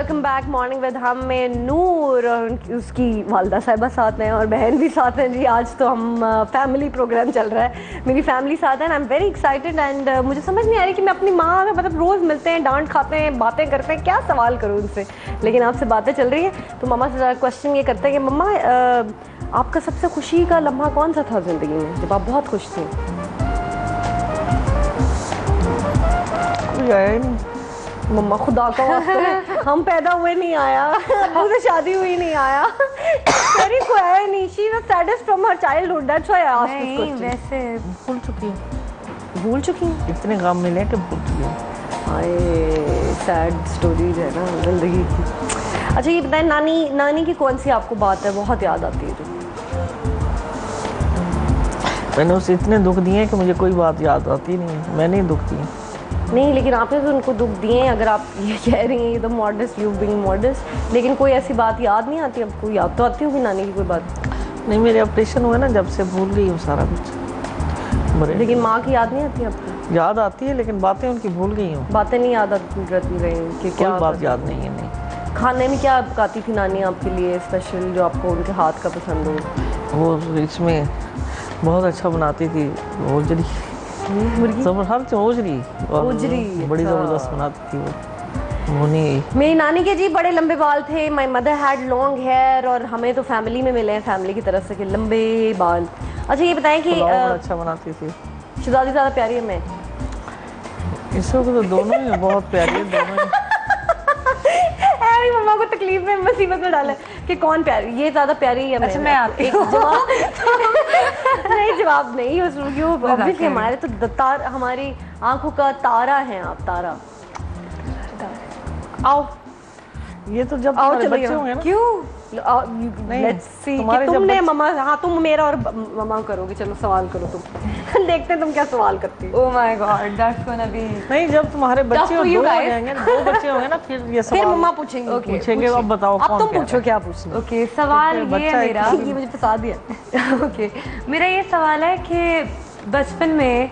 Welcome back morning with हम में नूर और उसकी वालदा साहिबा साथ हैं और बहन भी साथ हैं जी। आज तो हम फैमिली प्रोग्राम चल रहा है, मेरी फैमिली साथ है। I am very excited and मुझे समझ नहीं आ रही कि मैं अपनी माँ मतलब रोज़ मिलते हैं, डांट खाते हैं, बातें करते हैं, क्या सवाल करूँ उनसे। लेकिन आपसे बातें चल रही हैं तो मम्मा से क्वेश्चन ये करते हैं कि मम्मा आपका सबसे खुशी का लम्हा कौन सा था ज़िंदगी में जब आप बहुत खुश थे? मम्मा खुदा का वास्ता हम पैदा हुए नहीं आया, अब्बू से शादी हुई नहीं आया, तेरी कोई है नहीं। She was saddest from her childhood, that's why I asked this question. वैसे भूल चुकी हूँ इतने काम मिले कि भूल चुकी हूँ। हाय सैड स्टोरीज है ना जिंदगी की। अच्छा ये बताएं, नानी की कौन सी आपको बात है बहुत याद आती है? जो मैंने उसे इतने दुख दिए कि मुझे कोई बात याद आती नहीं। मैंने ही दुख दिए नहीं, लेकिन आपने तो उनको दुख दिए हैं। अगर आप ये कह रही हैं ये तो मॉडेस्ट, यू बीइंग मॉडेस्ट, लेकिन कोई ऐसी बात याद नहीं आती आपको? याद तो आती होगी नानी की कोई बात? नहीं, मेरे ऑपरेशन हुआ ना जब से भूल गई हूँ सारा कुछ। लेकिन माँ की याद नहीं आती आपको? याद आती है लेकिन बातें उनकी भूल गई हूँ। बातें नहीं याद रही कि क्या बात याद नहीं है। नहीं, खाने में क्या पकाती थी नानी आपके लिए स्पेशल जो आपको उनके हाथ का पसंद हो? वो इसमें बहुत अच्छा बनाती थी, ओजरी मुर्गी हर ओजरी बड़ी जबरदस्त बनाती थी वो मोनी। मेरी नानी के जी बड़े लंबे बाल थे। My mother had long hair और हमें तो फैमिली में मिले हैं फैमिली की तरफ से कि लंबे बाल। अच्छा ये बताएं कि अच्छा बनाती थी। शहजादी ज़्यादा प्यारी है मैं? इसको तो दोनों ही बहुत प्यारी है, दोनों ही। मेरी मम्मा को तकलीफ में मुसीबत में डाला कि कौन प्यारी, ये ज़्यादा प्यारी है? अच्छा मैं आती हूँ। नहीं जवाब नहीं, ऑब्वियसली हमारे तो तार, हमारी आंखों का तारा है आप, तारा। आओ ये तो जब तुम्हारे बच्चे होंगे ना। क्यों? लेट्स सी कि तुमने मम्मा, हाँ तुम मेरा और मम्मा करोगे। चलो सवाल करो तुम देखते हैं तुम क्या सवाल करती हो। Oh my God, that's gonna be. नहीं, जब तुम्हारे बच्चे हो जाएंगे, 2 बच्चे होंगे ना, फिर ये सवाल फिर मम्मा पूछेंगे। अब बताओ अब तुम पूछो क्या पूछना। ओके, सवाल ये है मेरा। ये मुझे फंसा दिया। ओके, मेरा ये सवाल है कि बचपन में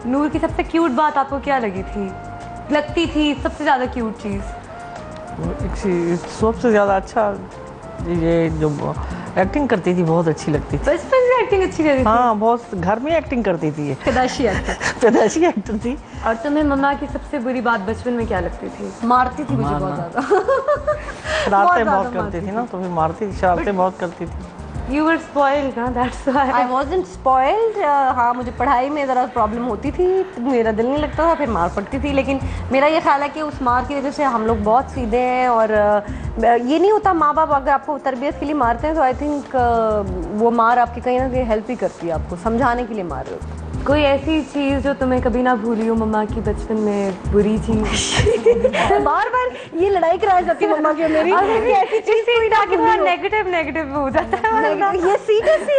नूर की सबसे क्यूट बात आपको क्या लगती थी सबसे ज्यादा क्यूट चीज? सबसे ज्यादा अच्छा ये जो एक्टिंग करती थी बहुत अच्छी लगती थी। बचपन से एक्टिंग अच्छी करती थी? हाँ, बहुत घर में एक्टिंग करती थी। पैदाइशी एक्टर थी। और तुम्हें मम्मा की सबसे बुरी बात बचपन में क्या लगती थी? मारती थी मुझे बहुत ज्यादा। शरारतें बहुत करती थी ना, तो फिर मारती थी, शरारतें बहुत करती थी। You were spoiled, huh? That's why. I wasn't spoiled. हाँ मुझे पढ़ाई में ज़रा प्रॉब्लम होती थी, मेरा दिल नहीं लगता था, फिर मार पड़ती थी। लेकिन मेरा ये ख्याल है कि उस मार की वजह से हम लोग बहुत सीधे हैं। और ये नहीं होता, माँ बाप अगर आपको तरबियत के लिए मारते हैं तो आई थिंक वो मार आपकी कहीं ना कहीं हेल्प ही करती है, आपको समझाने के लिए मार रहे हो। कोई ऐसी चीज जो तुम्हें कभी ना भूली हो मम्मा की बचपन में, बुरी चीज? बार बार ये लड़ाई कराई जाती है मम्मा की मेरी, ऐसी चीज नेगेटिव हो जाता है। ये सीरियसली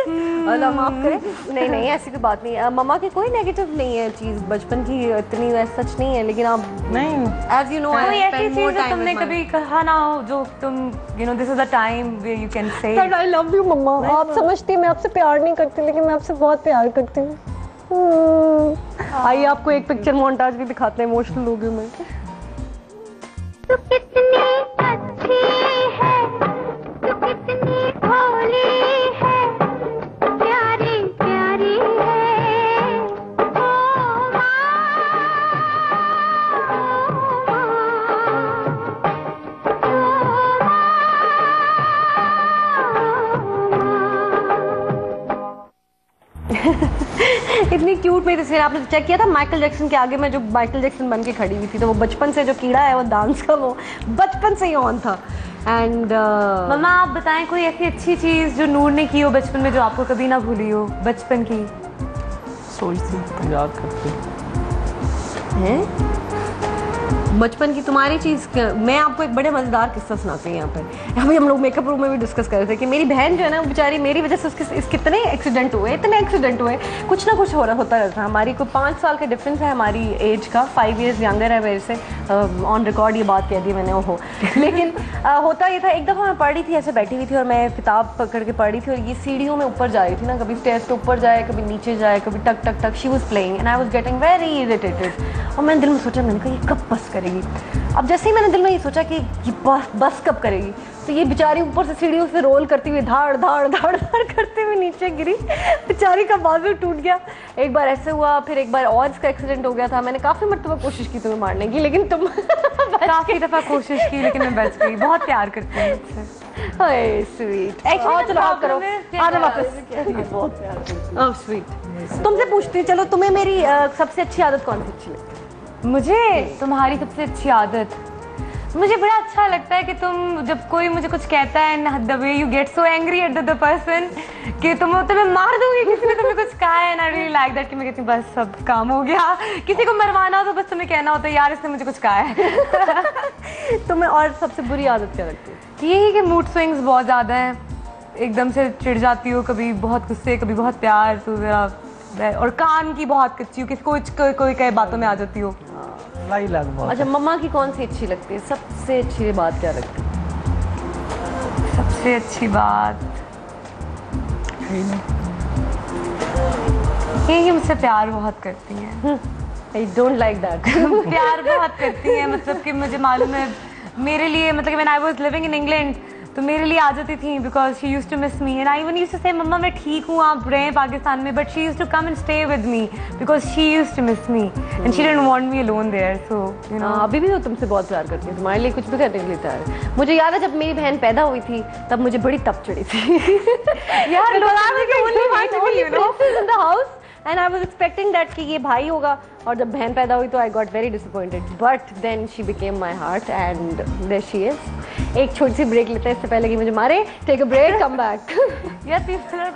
अल्लाह माफ करे। नहीं ऐसी कोई बात नहीं है मम्मा की, कोई नेगेटिव नहीं है चीज बचपन की, इतनी सच नहीं है। लेकिन आप नहीं, एज यू नो, कोई ऐसी चीज जो तुमने कभी कहा ना हो जो तुम this is the time where you can say I love you मम्मा। आप समझती मैं आपसे प्यार नहीं करती, लेकिन मैं आपसे बहुत प्यार करती हूँ। आइए आपको एक पिक्चर मोन्टाज भी दिखाते हैं, इमोशनल हो गई मैं। तू कितनी अच्छी है, तू कितनी भोली है, प्यारी प्यारी है ओ माँ, इतनी क्यूट मेरी तस्वीर आपने चेक किया था माइकल जैक्सन के आगे में, जो माइकल जैक्सन बन के खड़ी हुई थी, तो वो बचपन से जो कीड़ा है वो डांस का, वो बचपन से ही ऑन था। एंड मम्मा आप बताएं कोई ऐसी अच्छी चीज जो नूर ने की हो बचपन में जो आपको कभी ना भूली हो बचपन की? सोचती याद करती हैं बचपन की तुम्हारी चीज़। मैं आपको एक बड़े मज़ेदार किस्सा सुनाते हैं यहाँ पर। अभी हम लोग मेकअप रूम में भी डिस्कस कर रहे थे कि मेरी बहन जो है ना बेचारी, मेरी वजह से उसके कितने एक्सीडेंट हुए, कुछ ना कुछ होता रहता है। हमारी कोई 5 साल का डिफरेंस है हमारी एज का, 5 ईयर्स यंगर है मेरे से। ऑन रिकॉर्ड ये बात कह दी मैंने, ओहो। लेकिन होता ये था, एक दफ़ा मैं पढ़ रही थी, ऐसे बैठी हुई थी और मैं किताब पकड़ के पढ़ रही थी और ये सीढ़ियों में ऊपर जा रही थी ना, कभी स्टेयर्स पे ऊपर जाए, कभी नीचे जाए, कभी टक टक टक। She was playing and I was getting very irritated. और मैंने दिल में सोचा, मैंने कहा ये कब बस करेगी। अब जैसे ही मैंने दिल में ये सोचा कि ये बस कब करेगी, तो ये बेचारी ऊपर से सीढ़ियों से रोल करती हुई धाड़ धाड़ धाड़ धाड़ करते हुए नीचे गिरी। बेचारी का बाजू टूट गया। एक बार ऐसे हुआ, फिर एक बार और इसका एक्सीडेंट हो गया था। मैंने काफ़ी मरतबा कोशिश की तुम्हें मारने की, लेकिन तुम काफ़ी दफ़ा कोशिश की लेकिन मैं बच गई। बहुत प्यार करती हूँ मुझसे। हाय स्वीट। एक्चुअली चलो आप करो, आना वापस। बहुत प्यार करती ओह स्वीट। तुमसे पूछती हूँ, चलो तुम्हें मेरी सबसे अच्छी आदत कौन सी अच्छी लगती है? मुझे तुम्हारी सबसे अच्छी आदत, मुझे बड़ा अच्छा लगता है कि तुम जब कोई मुझे कुछ कहता है, the way you get so angry at the person कि तुम्हें मार दूंगी किसी ने तुम्हें कुछ कहा है। And I really like that कि मैं कहती हूँ बस सब काम हो गया। किसी को मरवाना हो तो बस तुम्हें कहना होता है यार इसने मुझे कुछ कहा है। तुम्हें और सबसे बुरी आदत क्या लगती है? यही कि मूड स्विंग्स बहुत ज़्यादा हैं, एकदम से चिढ़ जाती हो, कभी बहुत गुस्से कभी बहुत प्यार, तो और कान की बहुत कच्ची हो, किसी कोई कई बातों में आ जाती हो। अच्छा, मम्मा की कौन सी अच्छी लगती है? सबसे अच्छी बात क्या लगती है? सबसे अच्छी बात ये मुझसे प्यार बहुत करती हैं। I don't like that. प्यार बहुत करती हैं, मतलब कि मुझे मालूम है मेरे लिए, मतलब when I was living in England तो मेरे लिए आ जाती थी because she used to miss me and I even used to say मम्मा मैं ठीक हूँ आप रहे पाकिस्तान में, but she used to come and stay with me because she used to miss me and she didn't want me alone there. So you know अभी भी वो तुमसे बहुत प्यार करती है, तुम्हारे लिए कुछ भी करने के लिए तैयार है। मुझे याद है जब मेरी बहन पैदा हुई थी तब मुझे बड़ी तप चढ़ी थी यार, and I was expecting that कि ये भाई होगा, और जब बहन पैदा हुई तो I got very disappointed, but then she became my heart and there she is. एक छोटी सी ब्रेक लेते हैं इससे पहले कि मुझे मारे। Take a break, come back. यार 30 कलर